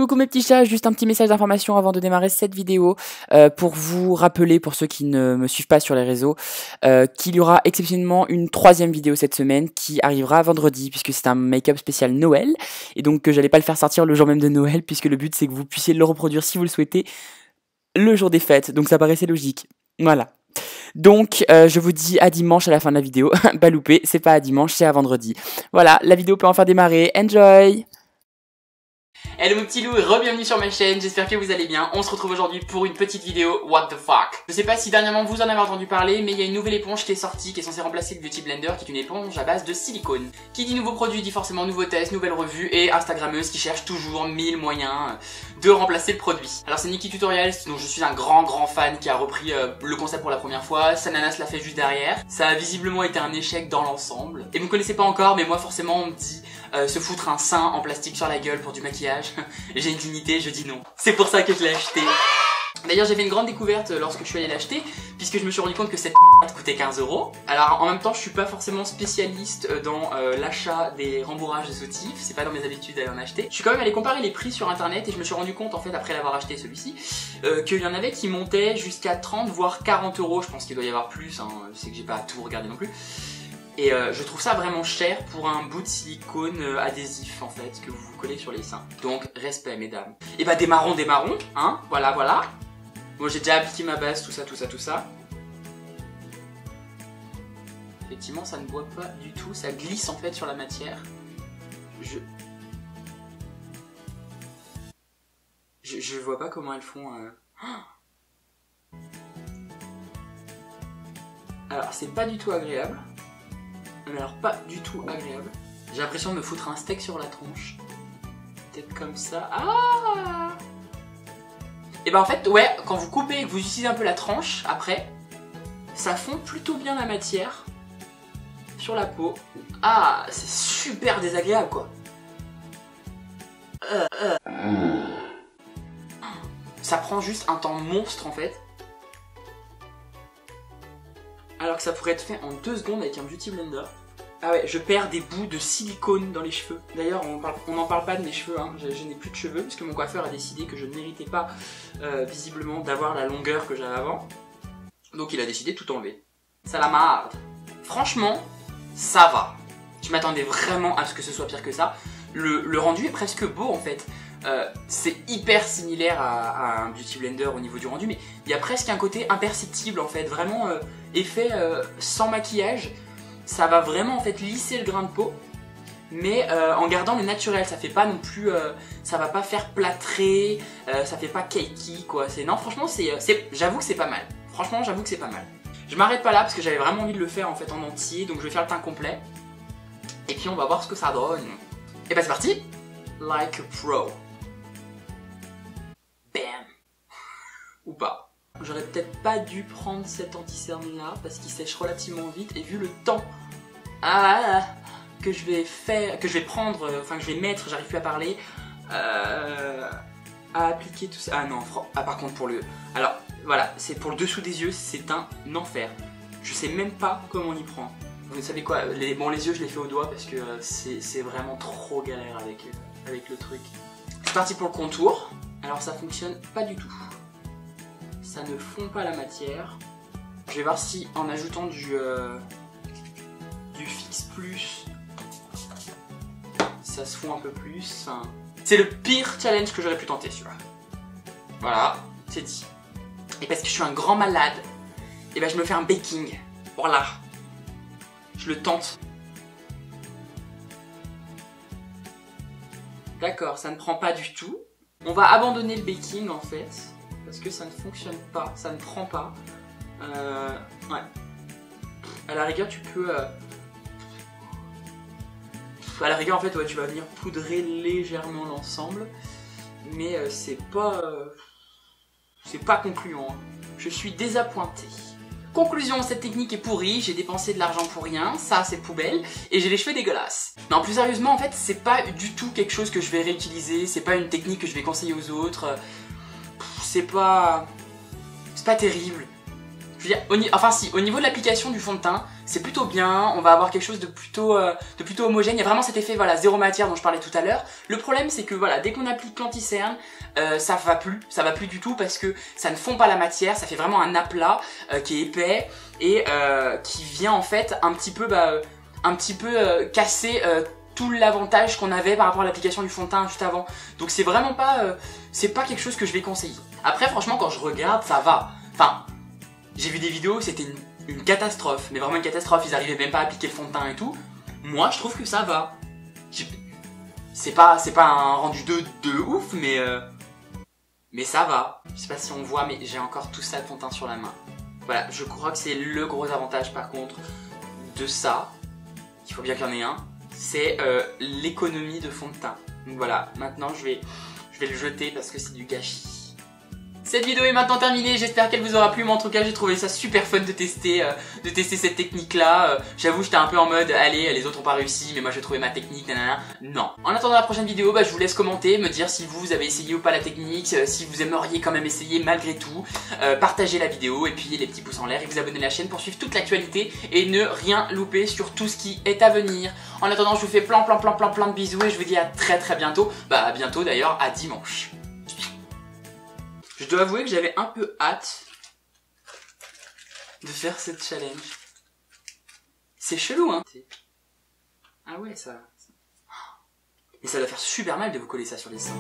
Coucou mes petits chats, juste un petit message d'information avant de démarrer cette vidéo pour vous rappeler, pour ceux qui ne me suivent pas sur les réseaux, qu'il y aura exceptionnellement une troisième vidéo cette semaine qui arrivera vendredi puisque c'est un make-up spécial Noël et donc j'allais pas le faire sortir le jour même de Noël puisque le but c'est que vous puissiez le reproduire si vous le souhaitez le jour des fêtes, donc ça paraissait logique. Voilà. Donc je vous dis à dimanche à la fin de la vidéo. Pas loupé, c'est pas à dimanche, c'est à vendredi. Voilà, la vidéo peut enfin démarrer. Enjoy! Hello mes petits loups et re-bienvenue sur ma chaîne, j'espère que vous allez bien. On se retrouve aujourd'hui pour une petite vidéo What the fuck. Je sais pas si dernièrement vous en avez entendu parler, mais il y a une nouvelle éponge qui est sortie, qui est censée remplacer le Beauty Blender, qui est une éponge à base de silicone. Qui dit nouveau produit dit forcément nouveau test, nouvelle revue et Instagrammeuse qui cherche toujours 1000 moyens de remplacer le produit. Alors c'est Nikki Tutorials, dont je suis un grand fan qui a repris le concept pour la première fois. Sananas l'a fait juste derrière. Ça a visiblement été un échec dans l'ensemble. Et vous ne connaissez pas encore, mais moi forcément on me dit se foutre un sein en plastique sur la gueule pour du maquillage. J'ai une dignité, je dis non. C'est pour ça que je l'ai acheté. D'ailleurs j'ai fait une grande découverte lorsque je suis allé l'acheter, puisque je me suis rendu compte que cette coûtait 15 €. Alors en même temps je suis pas forcément spécialiste dans l'achat des rembourrages de soutifs, c'est pas dans mes habitudes d'aller en acheter. Je suis quand même allé comparer les prix sur internet et je me suis rendu compte en fait après l'avoir acheté celui-ci qu'il y en avait qui montaient jusqu'à 30 voire 40 €. Je pense qu'il doit y avoir plus, hein. Je sais que j'ai pas tout regardé non plus. Et je trouve ça vraiment cher pour un bout de silicone adhésif en fait que vous collez sur les seins. Donc respect mesdames. Et bah démarrons, hein, voilà. Bon j'ai déjà appliqué ma base, tout ça. Effectivement ça ne boit pas du tout, ça glisse en fait sur la matière. Je vois pas comment elles font... Alors c'est pas du tout agréable. Mais alors pas du tout agréable. J'ai l'impression de me foutre un steak sur la tronche. Peut-être comme ça. Ah! Et bah en fait, ouais, quand vous coupez et que vous utilisez un peu la tranche, après, ça fond plutôt bien la matière sur la peau. Ah, c'est super désagréable quoi. Ça prend juste un temps monstre en fait. Alors que ça pourrait être fait en 2 secondes avec un Beauty Blender. Ah ouais, je perds des bouts de silicone dans les cheveux. D'ailleurs, on n'en parle pas de mes cheveux, hein. Je n'ai plus de cheveux parce que mon coiffeur a décidé que je ne méritais pas, visiblement, d'avoir la longueur que j'avais avant. Donc il a décidé de tout enlever. Ça la marde. Franchement, ça va. Je m'attendais vraiment à ce que ce soit pire que ça. Le rendu est presque beau en fait. C'est hyper similaire à un Beauty Blender au niveau du rendu, mais il y a presque un côté imperceptible en fait, vraiment effet sans maquillage. Ça va vraiment en fait lisser le grain de peau, mais en gardant le naturel. Ça fait pas non plus, ça va pas faire plâtrer, ça fait pas cakey quoi. Non franchement j'avoue que c'est pas mal. Franchement j'avoue que c'est pas mal. Je m'arrête pas là parce que j'avais vraiment envie de le faire en fait en entier, donc je vais faire le teint complet. Et puis on va voir ce que ça donne. Et bah c'est parti. Like a pro. Bam. Ou pas. J'aurais peut-être pas dû prendre cet anti-cerne là parce qu'il sèche relativement vite et vu le temps que je vais prendre, enfin que je vais mettre, j'arrive plus à parler, à appliquer tout ça. Ah non, par contre pour le... Alors voilà, c'est pour le dessous des yeux, c'est un enfer. Je sais même pas comment on y prend. Vous savez quoi, les yeux je les fais au doigt parce que c'est vraiment trop galère avec le truc. C'est parti pour le contour. Alors ça fonctionne pas du tout. Ça ne fond pas la matière. Je vais voir si en ajoutant du Fix Plus, ça se fond un peu plus. C'est le pire challenge que j'aurais pu tenter celui-là. Voilà, c'est dit. Et parce que je suis un grand malade, et ben je me fais un baking. Voilà. Je le tente. D'accord, ça ne prend pas du tout. On va abandonner le baking en fait. Parce que ça ne fonctionne pas, ça ne prend pas. Ouais. À la rigueur, tu peux... À la rigueur, en fait, ouais, tu vas venir poudrer légèrement l'ensemble. Mais c'est pas concluant. Hein. Je suis désappointé. Conclusion, cette technique est pourrie, j'ai dépensé de l'argent pour rien, ça c'est poubelle, et j'ai les cheveux dégueulasses. Non, plus sérieusement, en fait, c'est pas du tout quelque chose que je vais réutiliser, c'est pas une technique que je vais conseiller aux autres. C'est pas terrible. Je veux dire, enfin si, au niveau de l'application du fond de teint, c'est plutôt bien, on va avoir quelque chose de plutôt homogène, il y a vraiment cet effet, voilà, zéro matière dont je parlais tout à l'heure. Le problème c'est que voilà, dès qu'on applique l'anti-cerne, ça va plus du tout parce que ça ne fond pas la matière, ça fait vraiment un aplat qui est épais et qui vient en fait un petit peu casser tout l'avantage qu'on avait par rapport à l'application du fond de teint juste avant. Donc c'est vraiment pas, c'est pas quelque chose que je vais conseiller. Après franchement quand je regarde, ça va. Enfin, j'ai vu des vidéos, c'était une catastrophe, mais vraiment une catastrophe, ils arrivaient même pas à appliquer le fond de teint et tout. Moi je trouve que ça va. C'est pas un rendu de ouf, mais ça va. Je sais pas si on voit, mais j'ai encore tout ça de fond de teint sur la main. Voilà, je crois que c'est le gros avantage par contre de ça, il faut bien qu'il y en ait un, c'est l'économie de fond de teint. Donc voilà, maintenant je vais le jeter parce que c'est du gâchis. Cette vidéo est maintenant terminée, j'espère qu'elle vous aura plu, mais en tout cas j'ai trouvé ça super fun de tester cette technique là. J'avoue j'étais un peu en mode allez les autres ont pas réussi mais moi j'ai trouvé ma technique, nanana. Non. En attendant la prochaine vidéo, je vous laisse commenter, me dire si vous avez essayé ou pas la technique, si vous aimeriez quand même essayer malgré tout, partagez la vidéo et puis les petits pouces en l'air et vous abonnez à la chaîne pour suivre toute l'actualité et ne rien louper sur tout ce qui est à venir. En attendant je vous fais plein de bisous et je vous dis à très bientôt, à bientôt d'ailleurs, à dimanche. Je dois avouer que j'avais un peu hâte de faire cette challenge. C'est chelou, hein. Ah ouais, ça... Mais ça doit faire super mal de vous coller ça sur les seins.